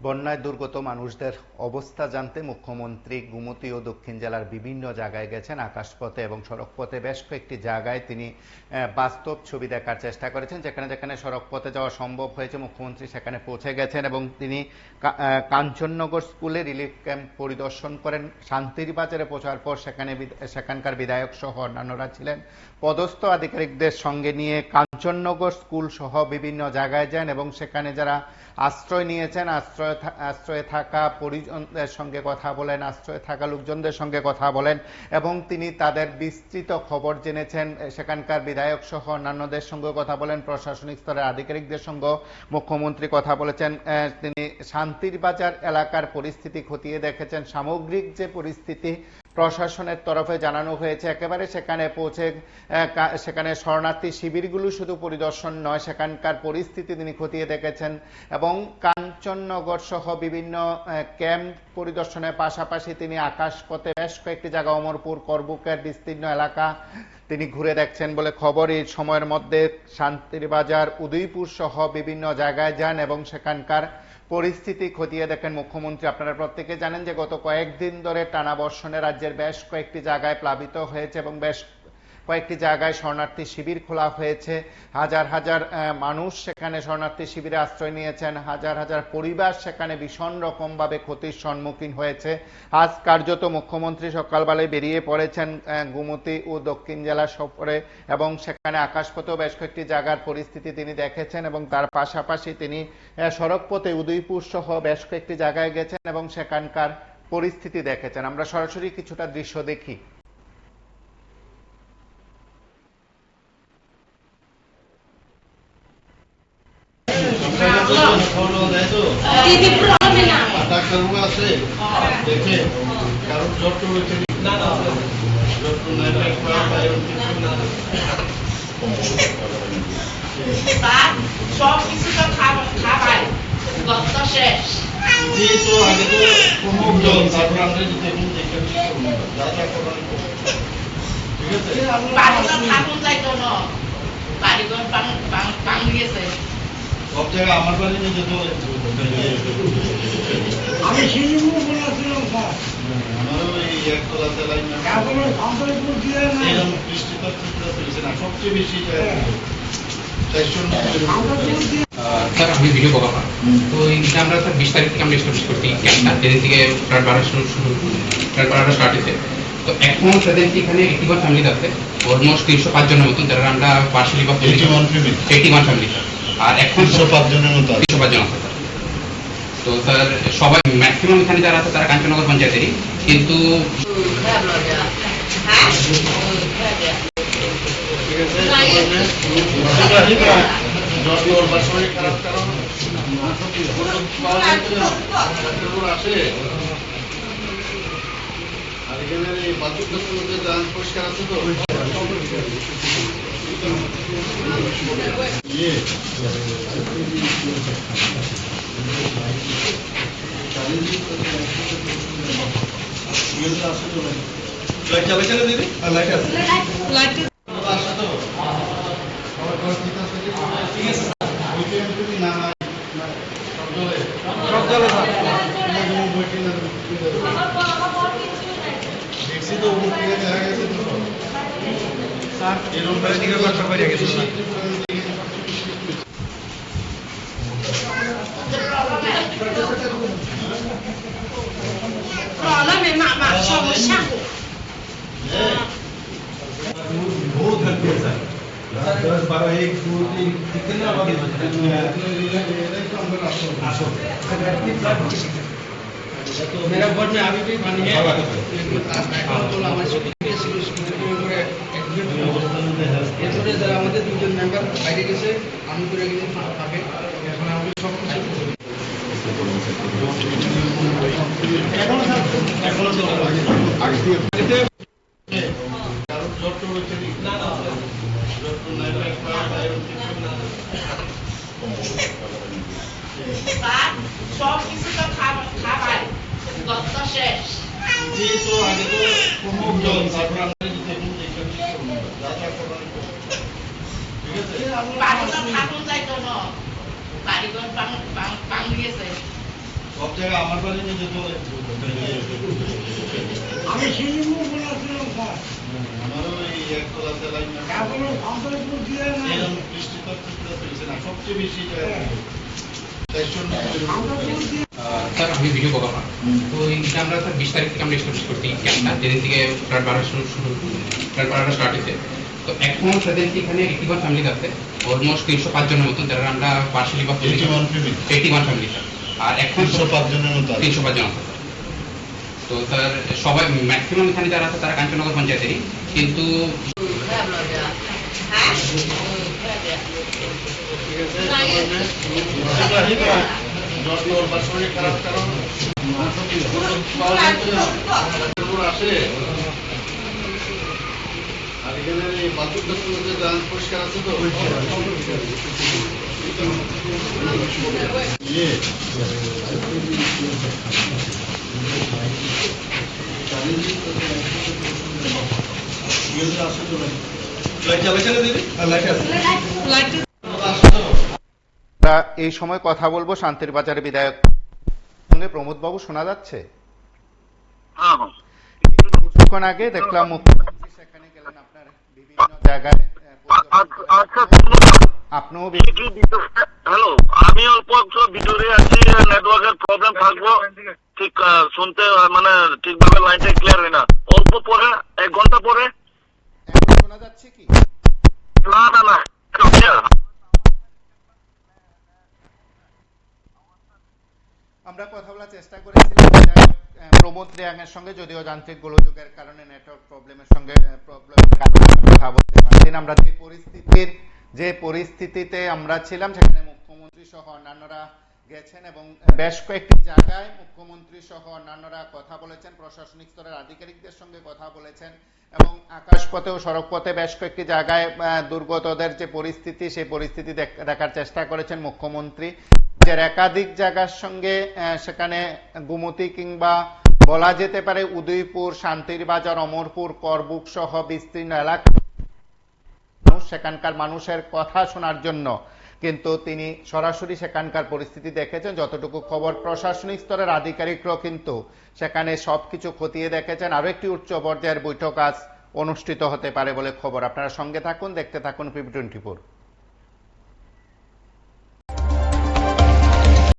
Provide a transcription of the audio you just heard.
বন্যায় দুর্গত মানুষদের অবস্থা জানতে মুখ্যমন্ত্রী গোমতী ও দক্ষিণ জেলার বিভিন্ন জায়গায় গেছেন। আকাশপথে এবং সড়কপথে বেশ কয়েকটি জায়গায় তিনি বাস্তব ছবি দেখার চেষ্টা করেছেন। যেখানে যেখানে সড়কপথে যাওয়া সম্ভব হয়েছে মুখ্যমন্ত্রী সেখানে পৌঁছে গেছেন এবং তিনি কাঞ্চননগর স্কুলে রিলিফ ক্যাম্প পরিদর্শন করেন। শান্তির বাজারে পৌঁছার পর সেখানকার বিধায়ক সহ অন্যান্যরা ছিলেন। পদস্থ আধিকারিকদের সঙ্গে নিয়ে কাঞ্চননগর স্কুল সহ বিভিন্ন জায়গায় যান এবং সেখানে যারা আশ্রয় নিয়েছেন আশ্রয়ে থাকা পরিজনদের সঙ্গে কথা বলেন, আশ্রয়ে থাকা লোকজনদের সঙ্গে কথা বলেন এবং তিনি তাদের বিস্তৃত খবর জেনেছেন। সেখানকার বিধায়ক সহ অন্যান্যদের সঙ্গে কথা বলেন, প্রশাসনিক স্তরের আধিকারিকদের সঙ্গে মুখ্যমন্ত্রী কথা বলেছেন। তিনি শান্তির বাজার এলাকার পরিস্থিতি খতিয়ে দেখেছেন। সামগ্রিক যে পরিস্থিতি প্রশাসনের তরফে জানানো হয়েছে, একেবারে সেখানে পৌঁছে সেখানে শরণার্থী শিবিরগুলো শুধু পরিদর্শন নয়, সেখানকার পরিস্থিতি তিনি খতিয়ে দেখেছেন এবং কাঞ্চননগর সহ বিভিন্ন ক্যাম্প পরিদর্শনের পাশাপাশি তিনি আকাশপথে বেশ কয়েকটি জায়গা, অমরপুর, করবুকের বিস্তীর্ণ এলাকা তিনি ঘুরে দেখছেন বলে খবর। এই সময়ের মধ্যে শান্তির বাজার, উদয়পুর সহ বিভিন্ন জায়গায় যান এবং সেখানকার পরিস্থিতি খতিয়ে দেখেন মুখ্যমন্ত্রী। আপনারা প্রত্যেকে জানেন যে গত কয়েকদিন ধরে টানা বর্ষণে রাজ্যের বেশ কয়েকটি জায়গায় প্লাবিত হয়েছে এবং বেশ কয়েকটি জায়গায় শরণার্থী শিবির খোলা হয়েছে। হাজার হাজার মানুষ সেখানে শরণার্থী শিবিরে আশ্রয় নিয়েছেন। হাজার হাজার পরিবার সেখানে ভীষণ রকমভাবে ক্ষতির সম্মুখীন হয়েছে। আজ কার্যত মুখ্যমন্ত্রী সকালবেলায় বেরিয়ে পড়েছেন গোমতী ও দক্ষিণ জেলা সফরে এবং সেখানে আকাশপথেও বেশ কয়েকটি জায়গার পরিস্থিতি তিনি দেখেছেন এবং তার পাশাপাশি তিনি সড়কপথে উদয়পুর সহ বেশ কয়েকটি জায়গায় গেছেন এবং সেখানকার পরিস্থিতি দেখেছেন। আমরা সরাসরি কিছুটা দৃশ্য দেখি। ডাক্তারবাবু আছে দেখে কারণ জ্বর হয়েছে সব কিছু তো খাবার শেষ তো আগে তো প্রমুখ জল, তারপর আমরা যদি এখন দেখে যা যা করার ঠিক আছে। থাকুন যাইতো না, বাড়িঘর ভাঙ গেছে সব জায়গায় আমার বাড়ি নিয়ে যেতে আমি শিলিগুড়ি বলেছিলাম স্যার, আমারও এই একতলাতে লাইন বৃষ্টি তো চলছে না, সবচেয়ে বেশি স্যার আমি ভিডিও বকাপা। তো এইটা আমরা স্যার 20 তারিখ থেকে আমরা এস্টাবলিশ করছি ক্যাম্পটা, যেদিন থেকে ফ্লাড বাড়া স্টার্ট হয়েছে। তো এখন তাদেরকে এখানে 81 ফ্যামিলি আছে, অলমোস্ট 305 জনের মতন, যারা আমরা পার্সিয়ালি বা 81 ফ্যামিলি আর এখন 305 জনের মতো 305 জন আছে। তো স্যার সবাই ম্যাক্সিমাম এখানে যারা আছে তারা কাঞ্চননগর পঞ্চায়েতেরই, কিন্তু পরিষ্কার আছে তো লাইট চালাইছে না দিদি? লাইট আছে, লাইট আছে তো দেখছি তো উপর থেকে দেখা গেছে তো স্যার এরকম করে দিকে বাসা বাইরে গেছে না। बहुत हेल्प किया सर, 10 12 1 2 3 कितना बाकी तो मेरा घर में अभी भी पानी है। এরপরে যারা আমাদের দুজন মেম্বার বাইরে গেছে, আমি করে গেছি থাকে, এখন আমাদের সব সব কিছু তো খাবার শেষ তো আগে তো প্রমুখ জল, তারপর আমরা যদি এখন দেখে যা যা করার ঠিক আছে। থাকুন যাইতো না, বাড়িঘর ভাঙ গেছে সব জায়গায় আমার বাড়ি নিয়ে যেতে হলে আমি সিলিমও বলেছিলাম স্যার। আমারও এই একতলাতে লাইন তারপরে ভাগলপুর দিয়ে না বৃষ্টিপাত পেয়েছে না সবচেয়ে বেশি জায়গায় ভাগলপুর দিয়ে স্যার আমি ভিডিও বকাফা তো এটা আমরা স্যার 20 তারিখ থেকে আমরা এস্টাবলিশ করছি ক্যাম্পটা যেদিন থেকে ফ্লাড বাড়ানো স্টার্ট হয়েছে। তো এখন প্রেজেন্টলি এখানে 81 ফ্যামিলি আছে, অলমোস্ট 305 জনের মতন, যারা আমরা পার্সিয়ালি বা 81 ফ্যামিলি স্যার। আর এখন 305 জনের মতো 305 জন আছে। তো স্যার সবাই ম্যাক্সিমাম এখানে যারা আছে তারা কাঞ্চননগর পঞ্চায়েতেরই, কিন্তু শরীর খারাপ কারণ আসে আর এখানে এই বাথরুমটার মধ্যে পরিষ্কার আছে তো আমরা এই সময় কথা বলবো শান্তির বাজার বিধায়ক সঙ্গে। প্রমোদ বাবু শোনা যাচ্ছে? কিছুক্ষণ আগে দেখলাম মুখ্যমন্ত্রী সেখানে গেলেন, আপনার বিভিন্ন জায়গায় আপনিও হ্যালো, আমি অল্প একটু ভিতরে আছি, নেটওয়ার্কের প্রবলেম থাকবো, ঠিক শুনতে মানে ঠিকভাবে লাইনটা ক্লিয়ার হয় না। অল্প পরে 1 ঘন্টা পরে এখন শোনা যাচ্ছে কি? না না না আমরা কথা বলার চেষ্টা করেছিলাম প্রমোদ রিয়াংয়ের সঙ্গে, যদিও যান্ত্রিক গোলযোগের কারণে নেটওয়ার্ক প্রবলেমের সঙ্গে কথা বলতে পারছি না। আমরা যে পরিস্থিতিতে আমরা ছিলাম সেখানে মুখ্যমন্ত্রী সহ অন্যান্যরা গেছেন এবং বেশ কয়েকটি জায়গায় মুখ্যমন্ত্রী সহ অন্যান্যরা কথা বলেছেন, প্রশাসনিক স্তরের আধিকারিকদের সঙ্গে কথা বলেছেন এবং আকাশপথে ও সড়কপথে বেশ কয়েকটি জায়গায় দুর্গতদের যে পরিস্থিতি সেই পরিস্থিতি দেখার চেষ্টা করেছেন মুখ্যমন্ত্রী। যে একাধিক জায়গার সঙ্গে সেখানে গুমতি কিংবা বলা যেতে পারে উদয়পুর, শান্তির বাজার, অমরপুর, করবুক সহ বিস্তীর্ণ এলাকা সেখানকার মানুষের কথা শোনার জন্য কিন্তু তিনি সরাসরি সেখানকার পরিস্থিতি দেখেছেন। যতটুকু খবর, প্রশাসনিক স্তরের আধিকারিকরাও কিন্তু সেখানে সবকিছু খতিয়ে দেখেছেন। আরো একটি উচ্চ পর্যায়ের বৈঠক আজ অনুষ্ঠিত হতে পারে বলে খবর। আপনারা সঙ্গে থাকুন, দেখতে থাকুন PB24।